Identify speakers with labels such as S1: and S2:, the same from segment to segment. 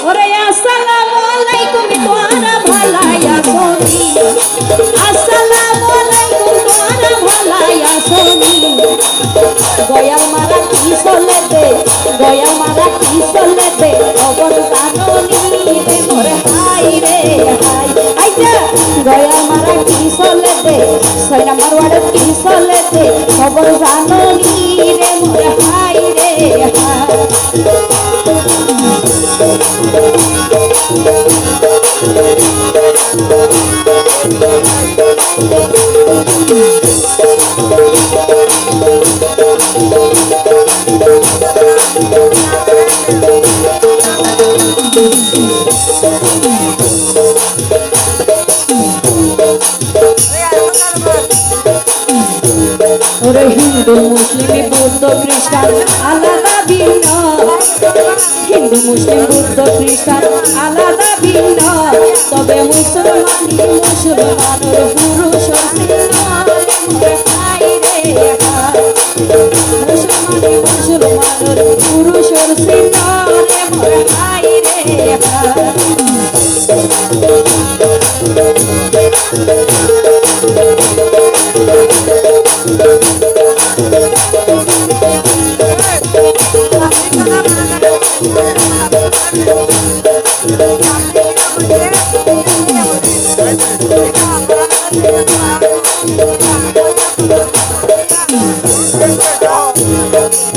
S1: ওরে আসসালামু আলাইকুম তোরা ভালাই আসনি আসসালামু আলাইকুম তোরা ভালাই আসনি গয়াল মারা কি চলে দে গয়াল মারা কি চলে দে খবর জাননি রে মোর হাই রে হাই আইজা গয়াল মারা কি চলে দে 6 নম্বর ওয়ার্ডে কি চলে দে খবর জাননি রে মোর হাই রে হাই ওরে হিন্দু মুসলিম বৌদ্ধ খ্রিস্টান আলাদা ভিন্ন হিন্দু মুসলিম বৌদ্ধ খ্রিস্টান আলাদা ভিন্ন তবে মুসলমানি মুসলমানের পুরুষ মুসলমানি মুসলমানের পুরুষের চিহ্ন রে হাই রে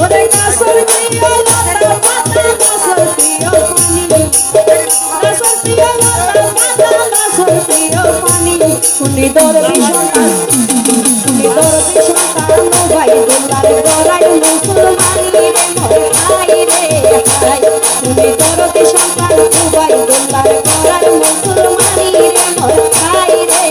S1: ওরে কাসর প্রিয় লতা পাতা কাসর প্রিয় পানি কাসর প্রিয় লতা পাতা কাসর প্রিয় পানি শুনি দরদি সন্তান ভাই দুলার গড়াই মুসলমানি রে মোর হাই রে হাই শুনি দরদি সন্তান ভাই দুলার গড়াই মুসলমানি রে মোর হাই রে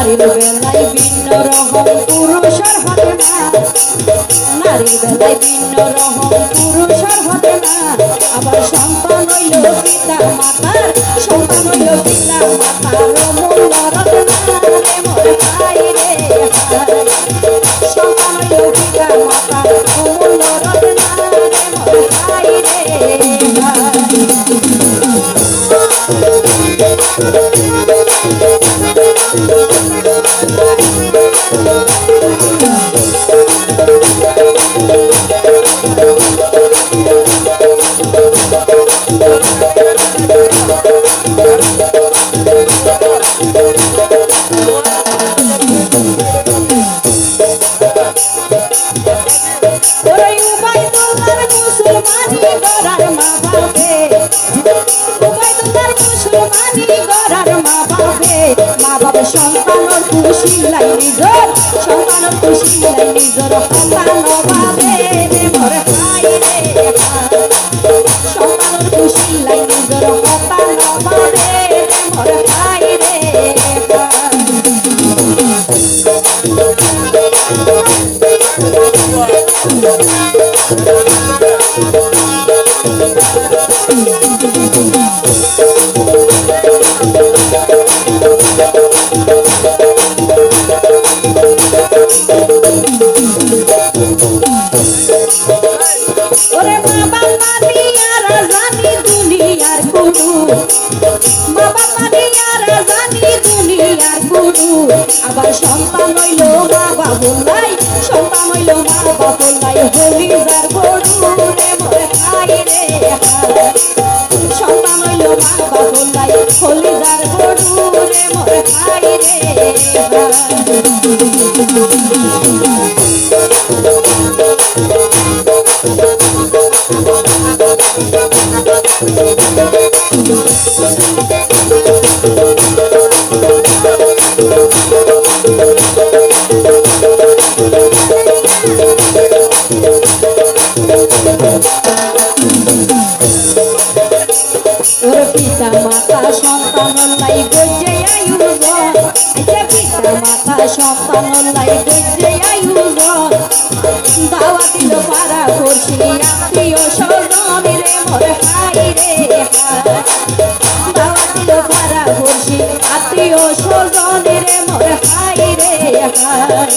S1: নারীর বেলায় ভিন্ন রকম পুরুষের হতে না নারীর বেলায় ভিন্ন রকম পুরুষের হতে না আবার সন্তান হইল পিতা মাতার সন্তান হইল পিতা মাতার মূল্যরত না রে মোর হাই রে হাই সন্তান হইল পিতা মাতার মূল্যরত না রে মোর হাই রে সন্তানের খুশি লাই নিজর সন্তানের খুশি লাই নিজর সন্তান ভাবে রে মোর হাই রে সন্তানের খুশি লাই নিজর সন্তান ভাবে রে মোর হাই রে ওরে বাবা মারিয়া রাজানি দুনিয়ার গুরু বাবা মারিয়া রাজানি দুনিয়ার গুরু আবার সন্তান হইল মা বাবুলাই সন্তান হইল মা বাবুলাই হলি যার গরু রে মোর হাই রে হাই সন্তান হইল মা বাবুলাই হলি যার গরু রে মোর হাই রে পিতা মাতা সন্তান লাই গজে আয়ু সন্তান লাই দৈর্যে আয়োজন দাওয়া দিল পাড়া করছি আত্মীয় স্বজন রে মোর হাই রে হাই দাওয়া দিল পাড়া করছি আত্মীয় স্বজন রে মোর হাই রে হাই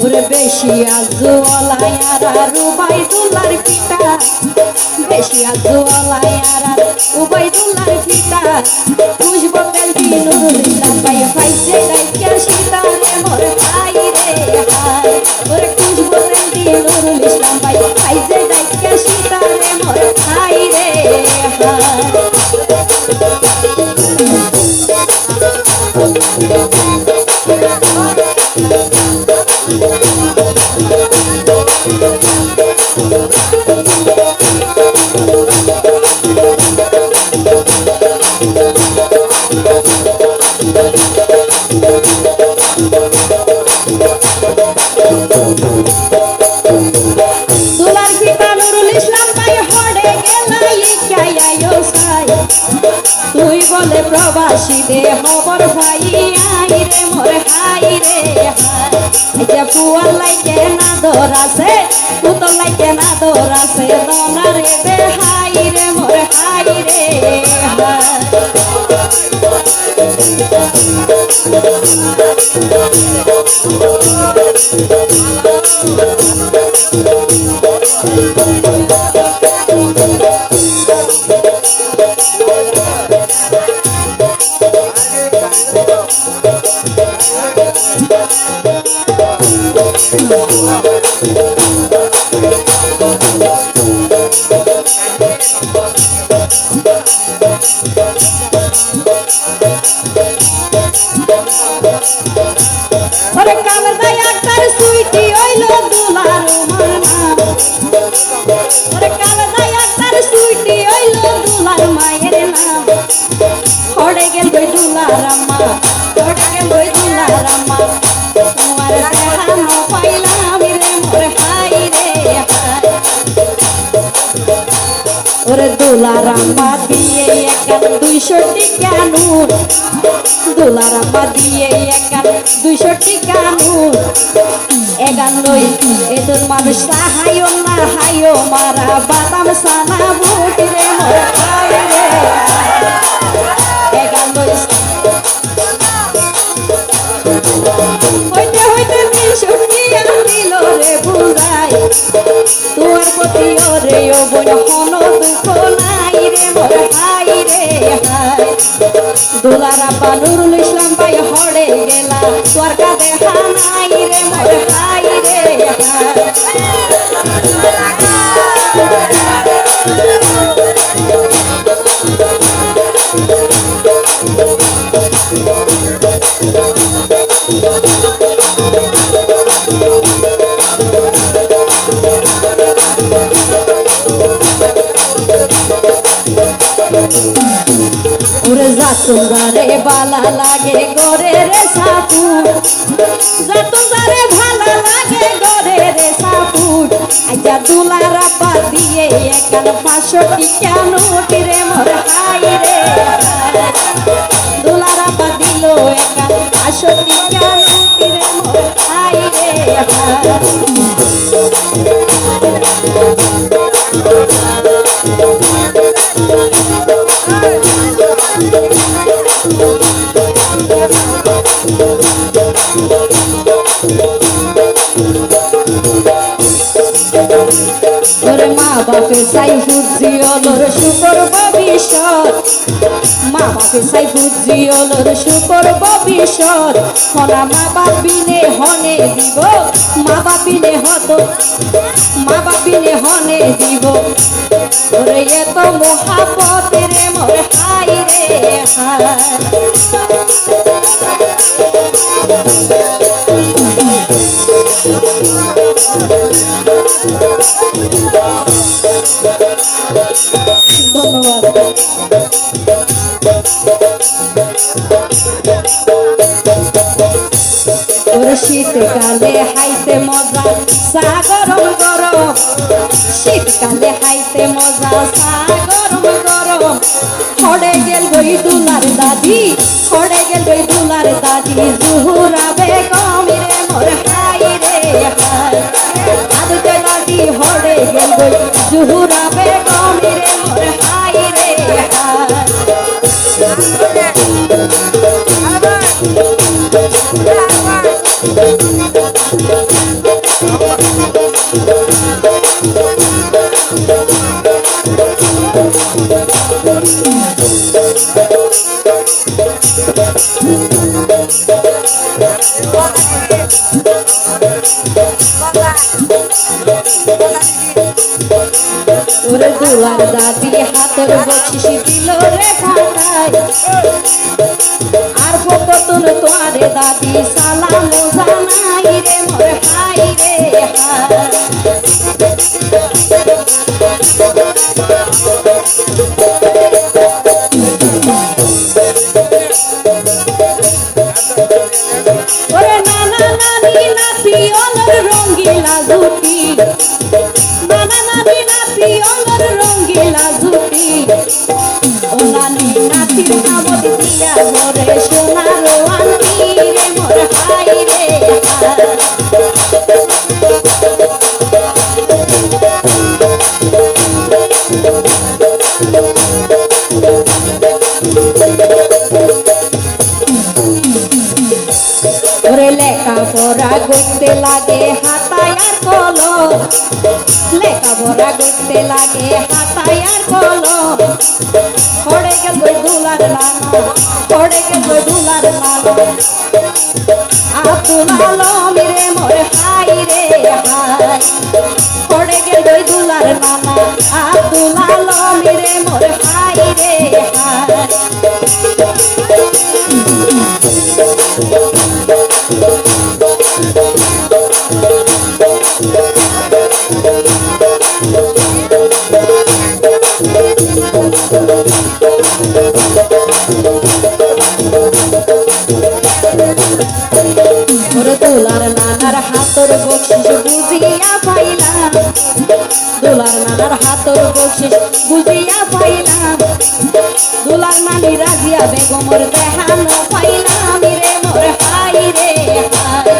S1: ওরে বেশি আজওয়ালায়ারা রুবাইদুল্লার পিতা বেশি আজওয়ালায়ারা রুবাইদুল্লার পিতা খুশবু কালবি নুরুল ইসলাম ভাই ফাইজে ডাইকা সীতা রে মোর হাই রে হাই ওরে খুশবু কালবি নুরুল ইসলাম ভাই ফাইজে ডাইকা সীতা রে মোর হাই রে হাই দুলার পিতা নুরুল ইসলাম ভাই হড়ে গেলাই কাইয়ায়ো সাই তুই বলে প্রবাসী দে খবর ভাই আই রে মোর হাই রে হাই আচ্ছা পুয়ার লাইকে না দরাছে পুতর লাইকে না দরাছে দনা রে বে হাই রে মোর হাই রে হাই ওরে কালদাই আক্তার সুইটি হইলো দুলার মানা ওরে কালদাই আক্তার সুইটি হইলো দুলার মায়ের নাম হড়ে গেল গই দুলার আম্মা হড়ে গেল গই দুলার আম্মা তোমার দেখানো পাইলাম রে মোর হাই রে হাই ওরে দুলার আম্মা দিয়ে একান 200 টাকা নোট দুলার আম্মা দিয়ে একান 200 টাকা নোট এগান লই এদুর মানুষ সাহায্য না হাইও মারা বাদাম সানা বুট রে মোর হাই রে এগান লই হইতে হইতে দিন শুকিয়া দিল রে বুড়াই তোমার প্রতি ওরে ও বোন হনো দুঃখ নাই রে মোর হাই রে হাই দুলার আব্বা নুরুল ইসলাম ভাই হড়ে গেলা তোর কাঁধে হানাই রে মোর হাই রে হাই ওরে জাতুঙ্গারে বালা লাগে গরে রে সাপুর জাতুঙ্গারে ভালা লাগে গরে রে সাপুর আইয়া দুলার আব্বা দিয়ে একান 500 টাকা নোট রে মোর হাই রে দুলার আব্বা দিল একান 500 টাকা নোট রে মোর হাই রে ওরে মা বাপে চাই ফুজিয়লর সুপর ভবিষ্যৎ মা বাপে চাই বুঝি ওলর শুকর ভবিষ্যৎ হনা মা বাপিনে হনে দিব মা বাপিনে হনে দিব ওরে এত মহাপত রে মোর হাই রে হায় ধন্যবাদ। ওরে শীতকালে হাইতে মজা চা গরম গরম শীতকালে হাইতে মজা চা গরম গরম ছড়ে গেল গই দুলার দাদি ছড়ে গেল গই দুলার দাদি জুহুরা বেগম রে মোর হাই রে হায় আদতে দাদি হড়ে গেল গই জুহুরা বেগম রে মোর হাই রে হায় ওরে দুলার দাদি হাতর বকশিস দিল রে ভাটায় আর কতন তোরে দাদি সালাম জানাই রে মোর হাই রে হায় ওরে নানা নানি নাতি ওলর রঙ্গিলা জুটি নানা নানি নাতি ওলর রঙ্গিলা জুটি ও নানি নাতির নামত দিয়া ঘরে সোনার আংটি রে মোর হাই রে হায় ওরে লেখাপড়া করতে লাগে হাতায় আর কলম লেখাপড়া করতে লাগে হাতায় আর কলম পড়ে গেল দুলার নানা পড়ে গেল দুলার নানা আব্দুল আলম রে মোর হাই রে হায় পড়ে গেল দুলার নানা আব্দুল আলম রে মোর হাই রে হায় ওরে দুলার নানার হাতর বকশিস বুঝিয়া পাইলাম দুলার নানার হাতর বকশিস বুঝিয়া পাইলাম দুলার নানি রাজিয়া বেগমর দেহানো পাইলাম রে মোর হাই রে হায়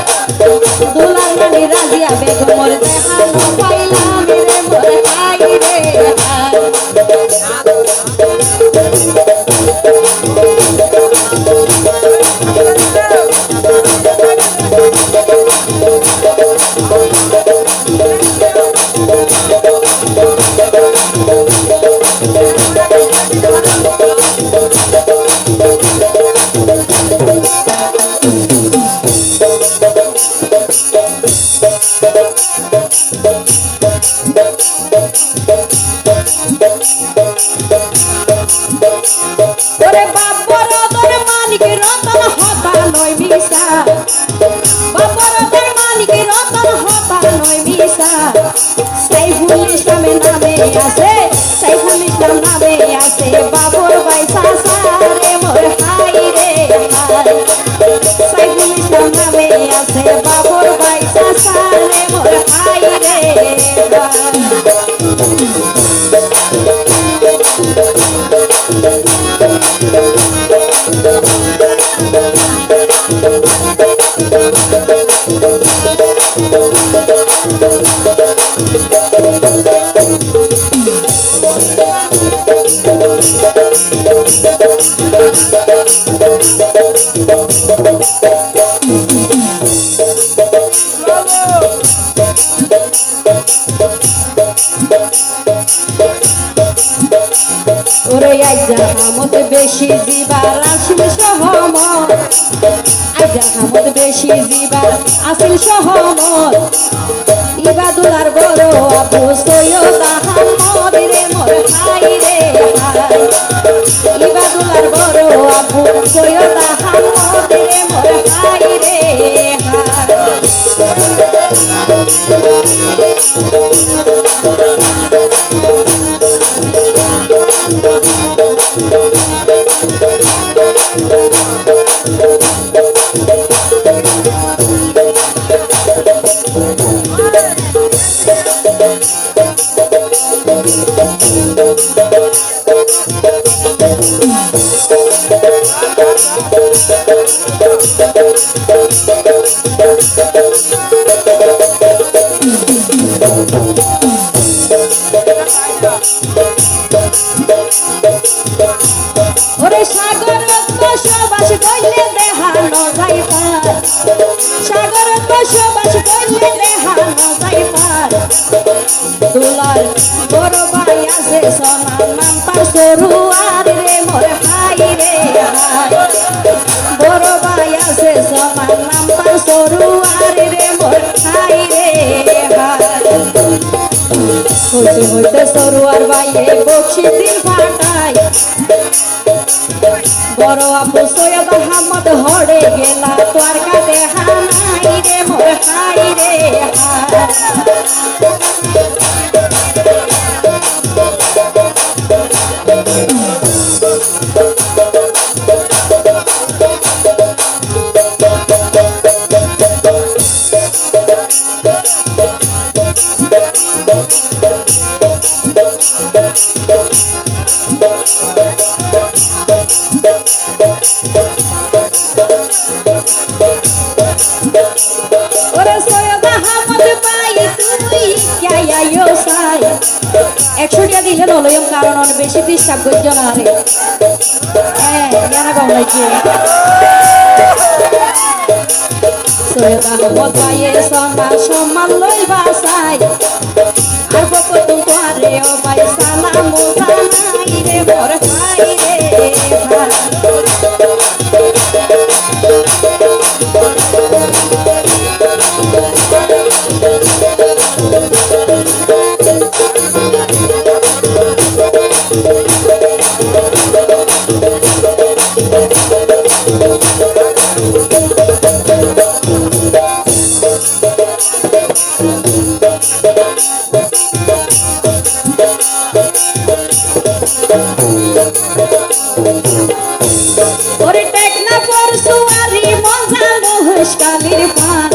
S1: দুলার নানি রাজিয়া বেগমর দেহানো পাইলাম রে মোর হাই রে হায় ওরে বাপর ওদের মানিক রতন হতা নয় মিশা বাপর ওদের মানিক রতন হতা নয় মিশা সাইফুল ইসলামের নামে আছে সাইফুল ইসলাম নামে আছে বাবর ভাই সাসা রে মোর হাই রে হায় সাইফুল ইসলাম নামে আছে বাবর ভাই সাসা রে মোর হাই রে হায় ওরে আইজা হামত বেশি দিবার আসিল সহমত আইজা হামত বেশি দিবার আসিল সহমত ইবাদুলার বড় আবু সৈয়দ আহমদ রে মোর হাই রে হাই ইবাদুলার বড় আবু সৈয়দ আহমদ রে মোর হাই রে ওরে সাগর বসবাস কইলে দেহানো যাই পার সাগর বসবাস কইলে দেহানো যাই পার দুলার বড় ভাই আছে সোনার নাম তার সরুয়ার রে মোর হাই রে হাই বড় ভাই আছে সোনার নাম তার সরুয়ার রে মোর হাই রে হাই হইতে হইতে সরুয়ার ভাইয়ে বকশি দিন ফাটাই বড় আবু সৈয়দ আহমদ হড়ে গেলা তোর কাছে হানাই রে মোর হাই রে হাই ওরে সৈয়দ আহমদ ভাই তুই কেয়াইও সাই 100 টাকা দিলে নলয়ম কারণ অনেক বেশি ডিস্টার্ব করছো না রে হ্যাঁ জানা কম লাগছে সৈয়দ আহমদ ভাইয়ের সম্মান লইবা চাই আর বকতুম তোরে ও ভাই সালাম জানাই রে মোর হাই রে হাই ওরে টেকনা পরশুয়ারি মজা মুহস্কালির পান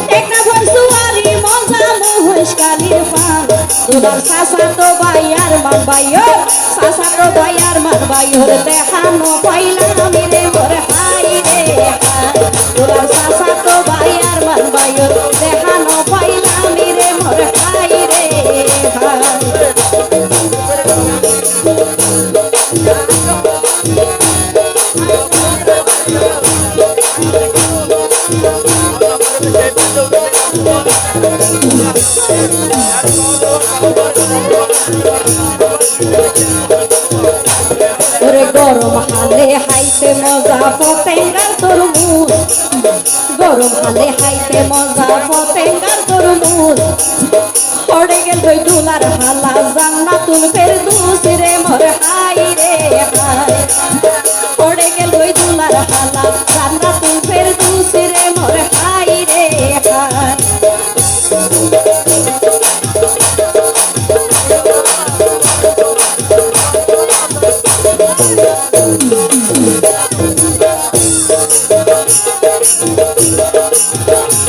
S1: টেকনা পরশুয়ারি মজা মুহস্কালির পান দুলার সাসা তো ভাইয়ার মান ভাইও সাসা তো ভাইয়ার মান ভাইও দেখানো পাইলাম রে মোর হাই রে হাই দুলার সাসা তো ভাইয়ার মান ভাইও দেখানো পাইলাম রে মোর হাই রে হাই ওরে গরম হালে হাইতে মজা পতেঙ্গার তরমুজ গরম হালে হাইতে মজা পতেঙ্গার তরমুজ পড়ে গেল ওই দুলার হালা জান্নাতুল ফেরদৌস রে মোর হাই রে হাই পড়ে গেল ওই দুলার হালা জান্নাতুল ফেরদৌস রে মোর হাই রে হাই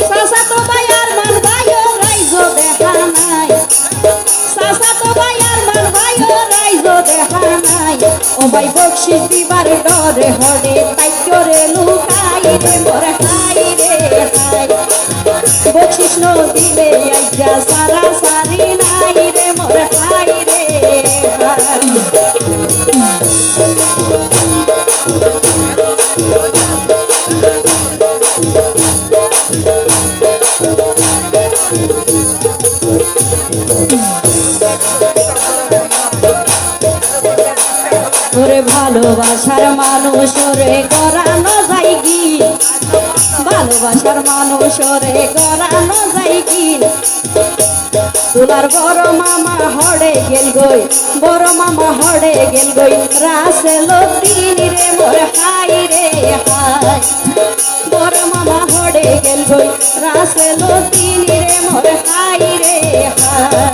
S1: সাসা তো ভাইয়ার মান ভাইও রাইজো দেখা নাই সাসা তো ভাইয়ার মান ভাইও রাইজো দেখা নাই ও ভাই বকশিস দিবার ডরে হড়ে তাই করে লুকাই রে মোর হাই রে হাই বকশিস ন দিলে আইজা সারা সারি নাই রে মোর হাই রে হাই ভালোবাসার মানুষ রে করানো যায় কি, ভালোবাসার মানুষ রে করানো যায় কি। তোলার বড় মামা হড়ে গেল গই, বড় মামা হড়ে গেল গই, রাসেল তিন রে মোর হাই রে হাই। বড় মামা হড়ে গেল গই, রাসেল তিন রে মোর হাই রে হাই।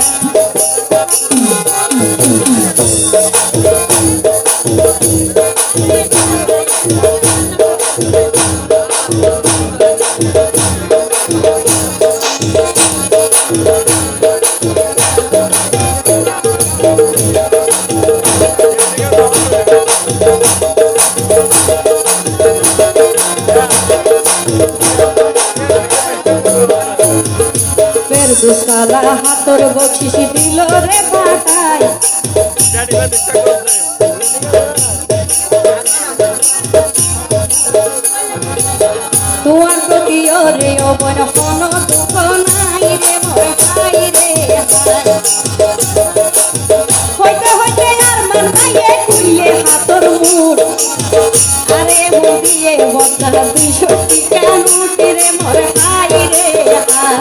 S1: দুসালা হাতর বকশিস দিল রে পাঠায়, তোমার প্রতি রে অবন কোন দুঃখ নাই রে মোর হাই রে হাই। হইতে হইতে আর মান গায়ে কুইয়ে হাতর মুঠ, আরে মুদিয়ে বদলা 200 টাকা নোট রে মোর হাই রে হাই।